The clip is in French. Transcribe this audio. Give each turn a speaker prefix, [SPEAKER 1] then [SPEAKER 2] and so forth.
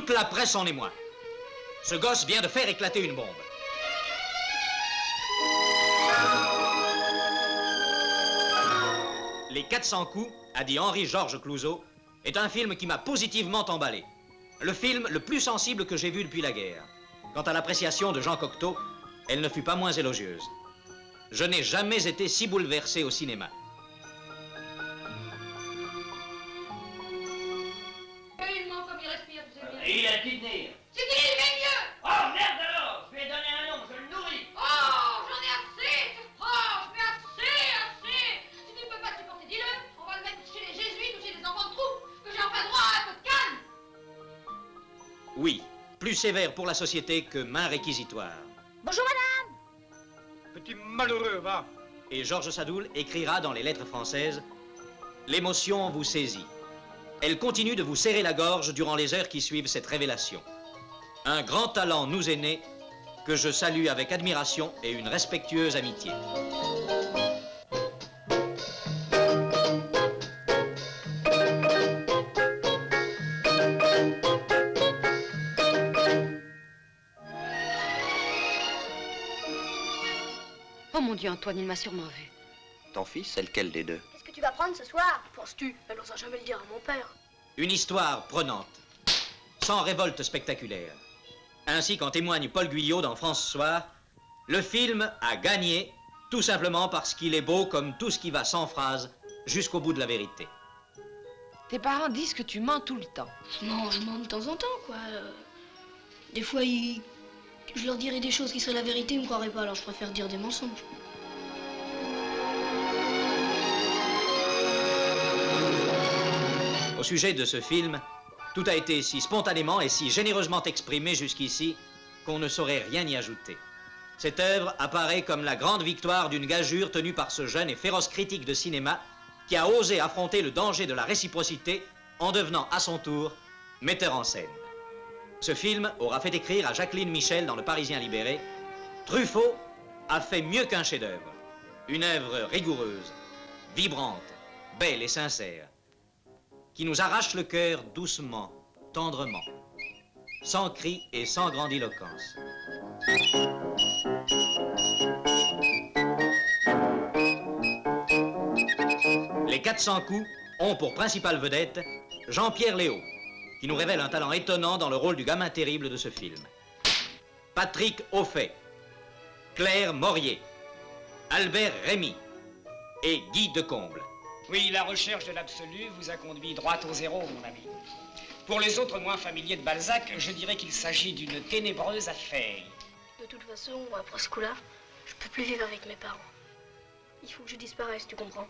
[SPEAKER 1] Toute la presse en émoi. Ce gosse vient de faire éclater une bombe. Les 400 coups, a dit Henri-Georges Clouzot, est un film qui m'a positivement emballé. Le film le plus sensible que j'ai vu depuis la guerre. Quant à l'appréciation de Jean Cocteau, elle ne fut pas moins élogieuse. Je n'ai jamais été si bouleversé au cinéma.
[SPEAKER 2] Il ment comme il respire, tu sais bien.
[SPEAKER 3] Il a qui tenir.
[SPEAKER 2] C'est qu'il est mieux.
[SPEAKER 3] Oh merde alors, je lui ai donné un nom, je le nourris.
[SPEAKER 2] Oh, j'en ai assez, c'est franche, mais assez. Si tu ne peux pas te supporter, dis-le. On va le mettre chez les jésuites ou chez les enfants de troupe, que j'ai enfin droit à un peu de calme.
[SPEAKER 1] Oui, plus sévère pour la société que main réquisitoire.
[SPEAKER 4] Bonjour madame.
[SPEAKER 5] Petit malheureux, va.
[SPEAKER 1] Et Georges Sadoul écrira dans les lettres françaises « L'émotion vous saisit. Elle continue de vous serrer la gorge durant les heures qui suivent cette révélation. Un grand talent nous est né, que je salue avec admiration et une respectueuse amitié. »
[SPEAKER 6] Oh mon Dieu, Antoine, il m'a sûrement vu.
[SPEAKER 7] Ton fils, c'est lequel des deux?
[SPEAKER 4] Qu'est-ce que tu vas prendre ce soir? Penses-tu? Elle n'osera jamais le dire à mon père.
[SPEAKER 1] Une histoire prenante, sans révolte spectaculaire. Ainsi qu'en témoigne Paul Guyot dans France Soir, le film a gagné tout simplement parce qu'il est beau comme tout ce qui va sans phrase jusqu'au bout de la vérité.
[SPEAKER 6] Tes parents disent que tu mens tout le temps.
[SPEAKER 8] Non, je mens de temps en temps, quoi. Des fois, je leur dirais des choses qui seraient la vérité, ils me croiraient pas, alors je préfère dire des mensonges.
[SPEAKER 1] Au sujet de ce film, tout a été si spontanément et si généreusement exprimé jusqu'ici qu'on ne saurait rien y ajouter. Cette œuvre apparaît comme la grande victoire d'une gageure tenue par ce jeune et féroce critique de cinéma qui a osé affronter le danger de la réciprocité en devenant à son tour metteur en scène. Ce film aura fait écrire à Jacqueline Michel dans Le Parisien libéré « Truffaut a fait mieux qu'un chef-d'œuvre. Une œuvre rigoureuse, vibrante, belle et sincère, qui nous arrache le cœur doucement, tendrement, sans cri et sans grandiloquence. » Les 400 coups ont pour principale vedette Jean-Pierre Léaud, qui nous révèle un talent étonnant dans le rôle du gamin terrible de ce film. Patrick Auffay, Claire Morier, Albert Rémy et Guy Decomble.
[SPEAKER 5] Oui, la recherche de l'absolu vous a conduit droit au zéro, mon ami. Pour les autres moins familiers de Balzac, je dirais qu'il s'agit d'une ténébreuse affaire.
[SPEAKER 8] De toute façon, après ce coup-là, je peux plus vivre avec mes parents. Il faut que je disparaisse, tu comprends?